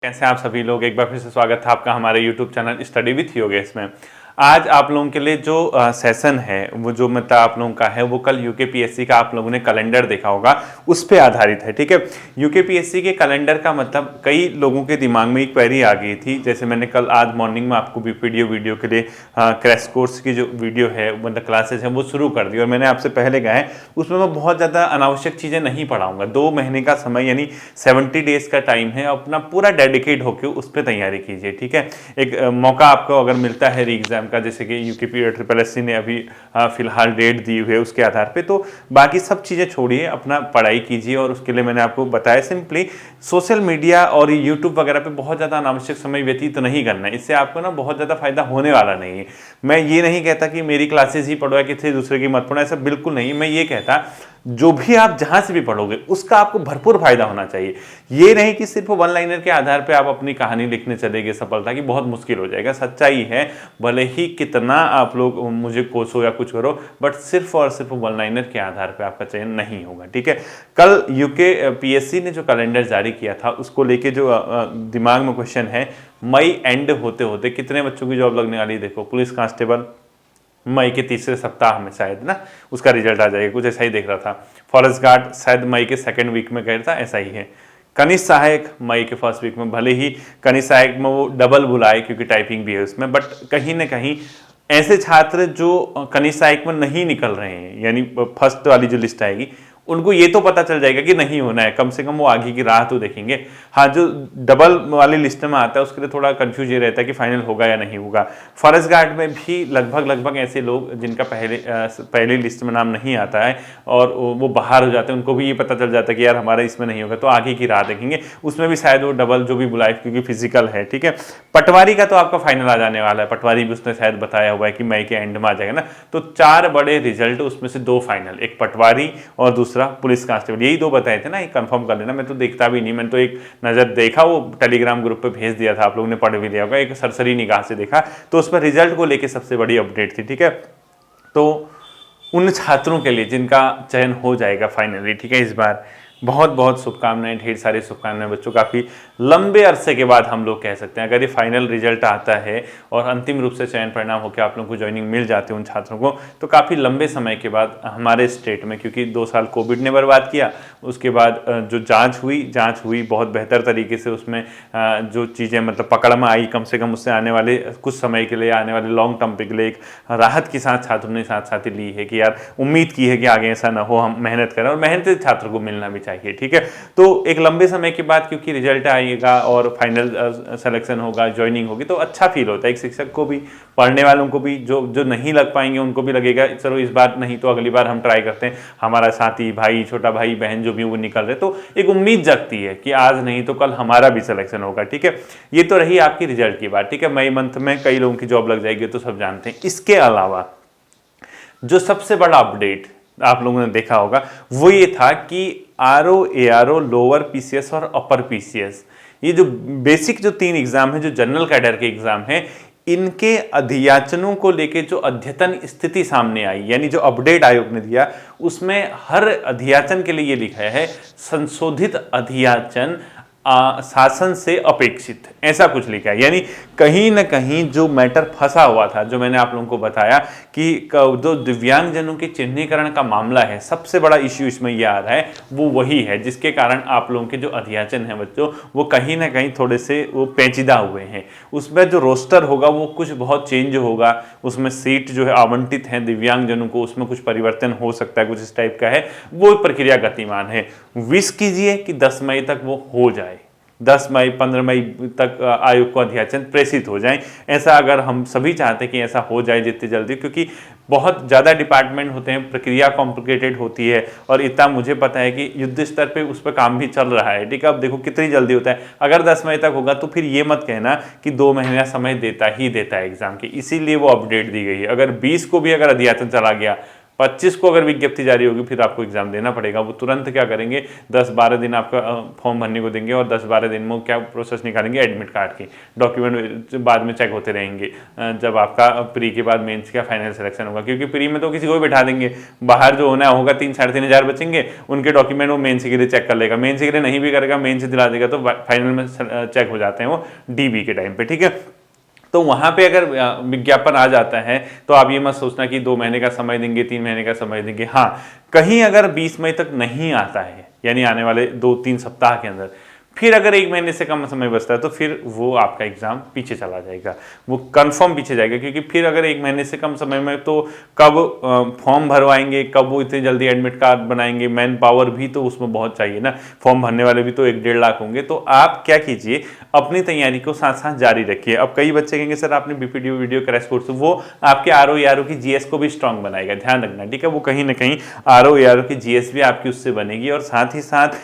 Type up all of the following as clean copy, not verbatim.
कैसे हैं आप सभी लोग। एक बार फिर से स्वागत है आपका हमारे YouTube channel study with Yogesh में। आज आप लोगों के लिए जो सेशन है वो जो मतलब आप लोगों का है वो कल यूकेपीएससी का आप लोगों ने कैलेंडर देखा होगा, उस पे आधारित है। ठीक है, यूकेपीएससी के कैलेंडर का मतलब कई लोगों के दिमाग में एक क्वेरी आ गई थी। जैसे मैंने कल आज मॉर्निंग में आपको भी वीडियो के लिए क्रैश कोर्स की जो वीडियो है मतलब क्लासेस है वो शुरू कर दी और मैंने आपसे पहले कहा है उसमें मैं बहुत ज़्यादा अनावश्यक चीज़ें नहीं पढ़ाऊंगा। 2 महीने का समय यानी 70 डेज का टाइम है, अपना पूरा डेडिकेट होकर उस पर तैयारी कीजिए। ठीक है, एक मौका आपको अगर मिलता है री एग्जाम का, जैसे कि यूकेपीएससी ने अभी फिलहाल डेट दी हुई है उसके आधार पे, तो बाकी सब चीज़ें छोड़िए, अपना पढ़ाई कीजिए। और उसके लिए मैंने आपको बताया सिंपली सोशल मीडिया और यूट्यूब वगैरह पे बहुत ज़्यादा अनावश्यक समय व्यतीत नहीं करना है, इससे आपको ना बहुत ज़्यादा फायदा होने वाला नहीं है। मैं ये नहीं कहता कि मेरी क्लासेस ही पढ़ो या किसी दूसरे की मत पढ़ो, ऐसा बिल्कुल नहीं। मैं ये कहता जो भी आप जहां से भी पढ़ोगे उसका आपको भरपूर फायदा होना चाहिए। ये नहीं कि सिर्फ वन लाइनर के आधार पे आप अपनी कहानी लिखने चलेंगे सफलता की, बहुत मुश्किल हो जाएगा। सच्चाई है, भले ही कितना आप लोग मुझे कोसो या कुछ करो, बट सिर्फ और सिर्फ वन लाइनर के आधार पे आपका चयन नहीं होगा। ठीक है, कल यूकेपीएससी ने जो कैलेंडर जारी किया था उसको लेके जो दिमाग में क्वेश्चन है, मई एंड होते होते कितने बच्चों की जॉब लगने वाली। देखो, पुलिस कांस्टेबल मई के तीसरे सप्ताह में शायद ना उसका रिजल्ट आ जाएगा, कुछ ऐसा ही देख रहा था। फॉरेस्ट गार्ड शायद मई के सेकंड वीक में कह रहा था, ऐसा ही है। कनिष्ठ सहायक मई के फर्स्ट वीक में, भले ही कनिष्ठ सहायक में वो डबल बुलाए क्योंकि टाइपिंग भी है उसमें, बट कहीं ना कहीं ऐसे छात्र जो कनिष्ठ सहायक में नहीं निकल रहे हैं यानी फर्स्ट वाली जो लिस्ट आएगी उनको ये तो पता चल जाएगा कि नहीं होना है, कम से कम वो आगे की राह तो देखेंगे। हाँ, जो डबल वाली लिस्ट में आता है उसके लिए थोड़ा कंफ्यूज ये रहता है कि फाइनल होगा या नहीं होगा। फॉरेस्ट गार्ड में भी लगभग ऐसे लोग जिनका पहले लिस्ट में नाम नहीं आता है और वो बाहर हो जाते हैं, उनको भी ये पता चल जाता है कि यार हमारा इसमें नहीं होगा, तो आगे की राह देखेंगे। उसमें भी शायद वो डबल जो भी बुलाए क्योंकि फिजिकल है। ठीक है, पटवारी का तो आपका फाइनल आ जाने वाला है, पटवारी भी उसने शायद बताया हुआ है कि मई के एंड में आ जाएगा ना। तो 4 बड़े रिजल्ट, उसमें से 2 फाइनल, एक पटवारी और दूसरा पुलिस कांस्टेबल, यही 2 बताए थे ना। ये कंफर्म कर लेना, मैं तो देखता भी नहीं, मैंने तो एक नज़र देखा, वो टेलीग्राम ग्रुप पे भेज दिया था, आप लोगों ने पढ़ भी लिया होगा, एक सरसरी निगाह से देखा, तो उसमें रिजल्ट को लेके सबसे बड़ी अपडेट थी। ठीक है, तो उन छात्रों के लिए जिनका चयन हो जाएगा फाइनली, ठीक है, इस बार बहुत बहुत शुभकामनाएं, ढेर सारी शुभकामनाएं बच्चों। काफ़ी लंबे अरसे के बाद हम लोग कह सकते हैं अगर ये फाइनल रिजल्ट आता है और अंतिम रूप से चयन परिणाम होकर आप लोगों को ज्वाइनिंग मिल जाती है उन छात्रों को, तो काफ़ी लंबे समय के बाद हमारे स्टेट में, क्योंकि 2 साल कोविड ने बर्बाद किया, उसके बाद जो जाँच हुई बहुत बेहतर तरीके से, उसमें जो चीज़ें मतलब पकड़ में आई, कम से कम उससे आने वाले कुछ समय के लिए, आने वाले लॉन्ग टर्म के लिए एक राहत के साथ छात्रों ने साथ ली है कि यार उम्मीद की है कि आगे ऐसा ना हो, हम मेहनत करें और मेहनत छात्र को मिलना भी चाहिए। ठीक है, तो एक लंबे समय के बाद क्योंकि रिजल्ट आएगा और फाइनल सिलेक्शन होगा, ज्वाइनिंग होगी, तो अच्छा फील होता है एक शिक्षक को भी, पढ़ने वालों को भी, जो नहीं लग पाएंगे उनको भी लगेगा चलो इस बार नहीं तो अगली बार हम ट्राई करते हैं, हमारा साथी भाई, छोटा भाई बहन जो भी वो निकल रहे, तो एक उम्मीद जगती है कि आज नहीं तो कल हमारा भी सिलेक्शन होगा। ठीक है, ये तो रही आपकी रिजल्ट की बात। ठीक है, मई मंथ में कई लोगों की जॉब लग जाएगी तो सब जानते हैं। इसके अलावा जो सबसे बड़ा अपडेट आप लोगों ने देखा होगा वो ये था कि आरओ, एआरओ, लोअर पीसीएस और अपर पीसीएस, ये जो बेसिक जो 3 एग्जाम है, जो जनरल कैडर के एग्जाम है, इनके अध्याचनों को लेके जो अद्यतन स्थिति सामने आई, यानी जो अपडेट आयोग ने दिया, उसमें हर अध्याचन के लिए ये लिखा है संशोधित अध्याचन शासन से अपेक्षित, ऐसा कुछ लिखा है। यानी कहीं ना कहीं जो मैटर फंसा हुआ था, जो मैंने आप लोगों को बताया कि जो दिव्यांगजनों के चिन्हीकरण का मामला है, सबसे बड़ा इश्यू इसमें यह आ रहा है, वो वही है जिसके कारण आप लोगों के जो अध्याचन है बच्चों, वो कहीं ना कहीं थोड़े से वो पेचीदा हुए हैं। उसमें जो रोस्टर होगा वो कुछ बहुत चेंज होगा, उसमें सीट जो है आवंटित है दिव्यांगजनों को, उसमें कुछ परिवर्तन हो सकता है, कुछ इस टाइप का है, वो प्रक्रिया गतिमान है। विश कीजिए कि 10 मई तक वो हो जाए, 10 मई 15 मई तक आयोग को अध्याचन प्रेषित हो जाए। ऐसा अगर हम सभी चाहते हैं कि ऐसा हो जाए जितनी जल्दी, क्योंकि बहुत ज़्यादा डिपार्टमेंट होते हैं, प्रक्रिया कॉम्प्लिकेटेड होती है, और इतना मुझे पता है कि युद्ध स्तर पे उस पर काम भी चल रहा है। ठीक है, अब देखो कितनी जल्दी होता है। अगर 10 मई तक होगा तो फिर ये मत कहना कि 2 महीना समय देता है एग्जाम के, इसीलिए वो अपडेट दी गई है। अगर 20 को भी अगर अध्याचन चला गया, 25 को अगर विज्ञप्ति जारी होगी फिर आपको एग्जाम देना पड़ेगा। वो तुरंत क्या करेंगे, 10-12 दिन आपका फॉर्म भरने को देंगे और 10-12 दिन में क्या प्रोसेस निकालेंगे, एडमिट कार्ड की डॉक्यूमेंट बाद में चेक होते रहेंगे जब आपका प्री के बाद मेंस का फाइनल सिलेक्शन होगा। क्योंकि प्री में तो किसी को भी बैठा देंगे, बाहर जो होना होगा 3-3.5 हज़ार बचेंगे, उनके डॉक्यूमेंट वो मेंस के लिए चेक कर लेगा, मेंस के लिए नहीं भी करेगा मेंस दिला देगा, तो फाइनल में चेक हो जाते हैं वो डीबी के टाइम पे, ठीक है। तो वहां पे अगर विज्ञापन आ जाता है तो आप ये मत सोचना कि 2 महीने का समय देंगे, 3 महीने का समय देंगे। हाँ, कहीं अगर 20 मई तक नहीं आता है, यानी आने वाले 2-3 सप्ताह के अंदर, फिर अगर 1 महीने से कम समय बचता है तो फिर वो आपका एग्जाम पीछे चला जाएगा, वो कंफर्म पीछे जाएगा। क्योंकि फिर अगर 1 महीने से कम समय में तो कब फॉर्म भरवाएंगे, कब वो इतनी जल्दी एडमिट कार्ड बनाएंगे, मैन पावर भी तो उसमें बहुत चाहिए ना, फॉर्म भरने वाले भी तो 1-1.5 लाख होंगे। तो आप क्या कीजिए, अपनी तैयारी को साथ साथ जारी रखिए। अब कई बच्चे कहेंगे सर आपने बीपीडीओ वीडियो क्रैश कोर्स, वो आपके आरओ की जीएस को भी स्ट्रांग बनाएगा, ध्यान रखना, ठीक है। वो कहीं ना कहीं आरओ की जीएस भी आपकी उससे बनेगी। और साथ ही साथ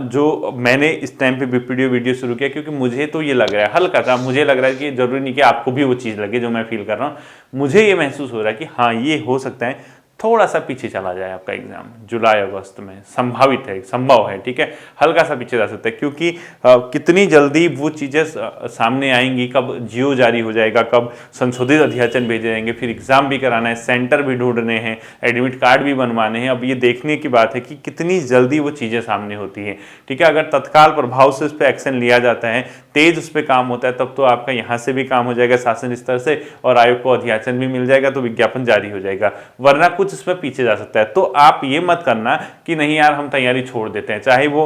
जो मैंने इस टाइम पे बीपीडीओ वीडियो शुरू किया, क्योंकि मुझे तो ये लग रहा है, हल्का सा मुझे लग रहा है कि जरूरी नहीं कि आपको भी वो चीज़ लगे जो मैं फील कर रहा हूँ, मुझे ये महसूस हो रहा है कि हाँ ये हो सकता है थोड़ा सा पीछे चला जाए आपका एग्जाम जुलाई अगस्त में, संभावित है, संभव है, ठीक है, हल्का सा पीछे जा सकता है। क्योंकि कितनी जल्दी वो चीज़ें सामने आएंगी, कब जियो जारी हो जाएगा, कब संशोधित अध्याचन भेजे जाएंगे, फिर एग्जाम भी कराना है, सेंटर भी ढूंढने हैं, एडमिट कार्ड भी बनवाने हैं। अब ये देखने की बात है कि कितनी जल्दी वो चीज़ें सामने होती हैं, ठीक है। अगर तत्काल प्रभाव से उस पर एक्शन लिया जाता है, तेज उस पर काम होता है, तब तो आपका यहाँ से भी काम हो जाएगा शासन स्तर से, और आयोग को अध्याचन भी मिल जाएगा, तो विज्ञापन जारी हो जाएगा। वरना कुछ इसमें पीछे जा सकता है। तो आप ये मत करना कि नहीं यार हम तैयारी छोड़ देते हैं, चाहे वो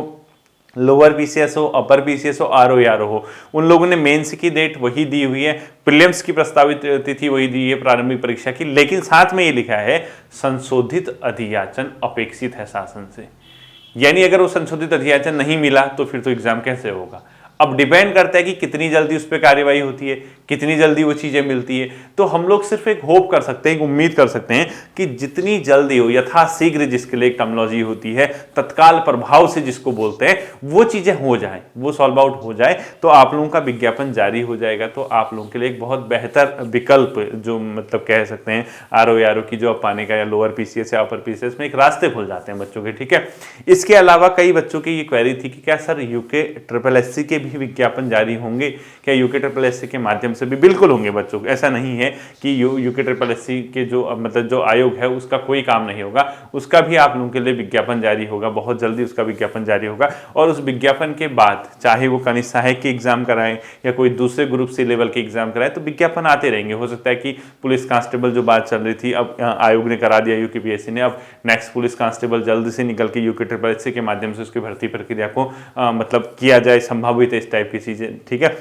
लोअर पीसीएस हो, अपर पीसीएस हो, आरओ हो, उन लोगों ने मेंस की डेट वही दी हुई है, प्रीलिम्स की प्रस्तावित तिथि वही दी है प्रारंभिक परीक्षा की, लेकिन साथ में ये लिखा है संशोधित अध्याचन अपेक्षित है शासन से। यानी अगर वो संशोधित अध्याचन नहीं मिला तो फिर तो एग्जाम कैसे होगा। अब डिपेंड करता है कि कितनी जल्दी उस पर कार्यवाही होती है, कितनी जल्दी वो चीज़ें मिलती है। तो हम लोग सिर्फ एक होप कर सकते हैं, एक उम्मीद कर सकते हैं कि जितनी जल्दी हो, यथाशीघ्र, जिसके लिए टर्मिनोलॉजी होती है, तत्काल प्रभाव से जिसको बोलते हैं, वो चीज़ें हो जाए, वो सॉल्व आउट हो जाए, तो आप लोगों का विज्ञापन जारी हो जाएगा। तो आप लोगों के लिए एक बहुत बेहतर विकल्प, जो मतलब कह सकते हैं आरओ की जॉब पाने का, या लोअर पीसीएस या अपर पीसीएस में एक रास्ते खुल जाते हैं बच्चों के, ठीक है। इसके अलावा कई बच्चों की ये क्वेरी थी कि क्या सर यूके SSS के विज्ञापन जारी होंगे क्या, यूके SSS के माध्यम से भी? बिल्कुल होंगे बच्चों को, ऐसा नहीं है कि यूके SSS के जो मतलब जो आयोग है उसका कोई काम नहीं होगा, उसका भी आप लोगों के लिए विज्ञापन जारी होगा, बहुत जल्दी उसका विज्ञापन जारी होगा। और उस विज्ञापन के बाद चाहे वो कनिष्ठ सहायक के एग्जाम कराएं या कोई दूसरे ग्रुप सी लेवल के एग्जाम कराएं, तो विज्ञापन आते रहेंगे। हो सकता है कि पुलिस कांस्टेबल जो बात चल रही थी, अब आयोग ने करा दिया, यूकेपीएससी ने, अब नेक्स्ट पुलिस कांस्टेबल जल्द से निकल के यूके SSS के माध्यम से उसकी भर्ती प्रक्रिया को मतलब किया जाए, संभावित इस टाइप की चीजें, ठीक है।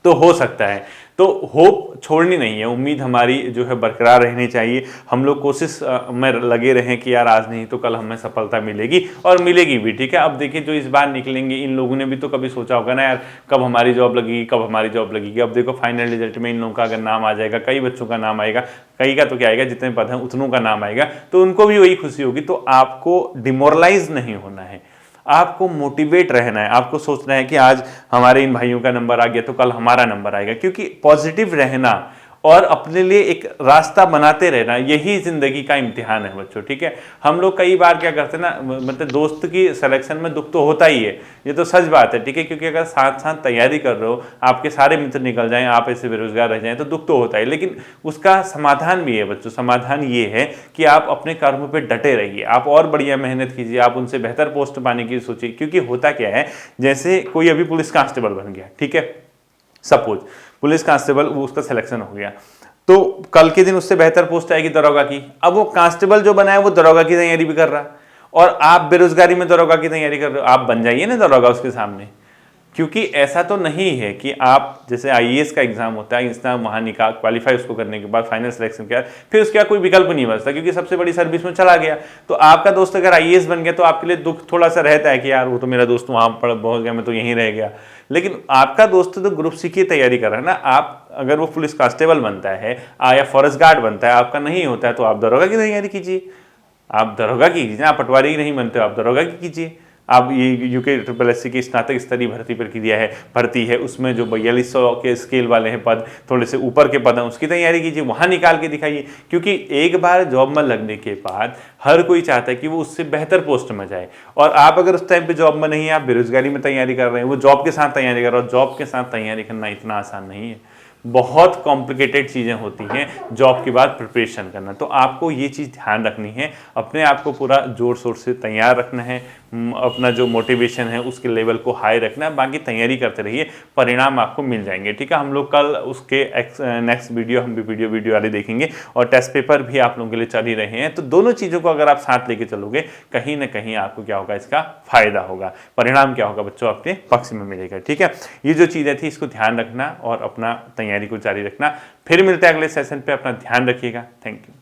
तो हो सकता है, तो होप छोड़नी नहीं है, उम्मीद हमारी जो है बरकरार रहनी चाहिए। हम लोग कोशिश में लगे रहें कि यार आज नहीं तो कल हमें सफलता मिलेगी, और मिलेगी भी, ठीक है। अब देखिए जो इस बार निकलेंगे, इन लोगों ने भी तो कभी सोचा होगा ना यार कब हमारी जॉब लगेगी, कब हमारी जॉब लगेगी। अब देखो फाइनल रिजल्ट में इन लोगों का अगर नाम आ जाएगा, कई बच्चों का नाम आएगा, कई का तो क्या आएगा, जितने पद हैं उतनों का नाम आएगा, तो उनको भी वही खुशी होगी। तो आपको डिमोरलाइज नहीं होना है, आपको मोटिवेट रहना है, आपको सोचना है कि आज हमारे इन भाइयों का नंबर आ गया तो कल हमारा नंबर आएगा। क्योंकि पॉजिटिव रहना और अपने लिए एक रास्ता बनाते रहना, यही जिंदगी का इम्तिहान है बच्चों, ठीक है। हम लोग कई बार क्या करते हैं ना, मतलब दोस्त की सिलेक्शन में दुख तो होता ही है, ये तो सच बात है, ठीक है। क्योंकि अगर साथ साथ तैयारी कर रहे हो, आपके सारे मित्र निकल जाएं, आप ऐसे बेरोजगार रह जाएं, तो दुख तो होता है। लेकिन उसका समाधान भी है बच्चों, समाधान ये है कि आप अपने कर्म पे डटे रहिए, आप और बढ़िया मेहनत कीजिए, आप उनसे बेहतर पोस्ट पाने की सोचिए। क्योंकि होता क्या है, जैसे कोई अभी पुलिस कांस्टेबल बन गया, ठीक है, सपोज पुलिस कांस्टेबल, वो उसका सिलेक्शन हो गया, तो कल के दिन उससे बेहतर पोस्ट आएगी दरोगा की। अब वो कांस्टेबल जो बना है वो दरोगा की तैयारी भी कर रहा है, और आप बेरोजगारी में दरोगा की तैयारी कर रहे हो, आप बन जाइए ना दरोगा उसके सामने। क्योंकि ऐसा तो नहीं है कि आप जैसे आईएएस का एग्जाम होता है, इंस्टा वहाँ निकाल क्वालिफाई उसको करने के बाद फाइनल सिलेक्शन किया, फिर उसका कोई विकल्प नहीं बचता क्योंकि सबसे बड़ी सर्विस में चला गया। तो आपका दोस्त अगर आईएएस बन गया तो आपके लिए दुख थोड़ा सा रहता है कि यार वो तो मेरा दोस्त वहाँ पर पहुँच गया, मैं तो यहीं रह गया। लेकिन आपका दोस्त तो ग्रुप सी की तैयारी कर रहा है ना, आप अगर वो पुलिस कांस्टेबल बनता है या फॉरेस्ट गार्ड बनता है, आपका नहीं होता है, तो आप दरोगा की तैयारी कीजिए, आप दरोगा की कीजिए, आप पटवारी नहीं बनते हो, आप दरोगा की कीजिए। अब ये यूके SSSC की स्नातक स्तरीय भर्ती प्रक्रिया है, भर्ती है, उसमें जो 4200 के स्केल वाले हैं पद, थोड़े से ऊपर के पद हैं, उसकी तैयारी कीजिए, वहाँ निकाल के दिखाइए। क्योंकि एक बार जॉब में लगने के बाद हर कोई चाहता है कि वो उससे बेहतर पोस्ट में जाए, और आप अगर उस टाइम पे जॉब में नहीं है, आप बेरोजगारी में तैयारी कर रहे हैं, वो जॉब के साथ तैयारी कर रहे हो, जॉब के साथ तैयारी करना इतना आसान नहीं है, बहुत कॉम्प्लिकेटेड चीज़ें होती हैं जॉब के बाद प्रिपरेशन करना। तो आपको ये चीज़ ध्यान रखनी है, अपने आप को पूरा जोर शोर से तैयार रखना है, अपना जो मोटिवेशन है उसके लेवल को हाई रखना है, बाकी तैयारी करते रहिए, परिणाम आपको मिल जाएंगे। ठीक है, हम लोग कल उसके नेक्स्ट वीडियो हम भी वीडियो वाले देखेंगे, और टेस्ट पेपर भी आप लोगों के लिए चल ही रहे हैं। तो दोनों चीज़ों को अगर आप साथ लेके चलोगे, कहीं ना कहीं आपको क्या होगा, इसका फायदा होगा, परिणाम क्या होगा बच्चों, आपके पक्ष में मिलेगा। ठीक है, ये जो चीज़ें थी इसको ध्यान रखना और अपना तैयारी को जारी रखना। फिर मिलते हैं अगले सेशन पे, अपना ध्यान रखिएगा। Thank you.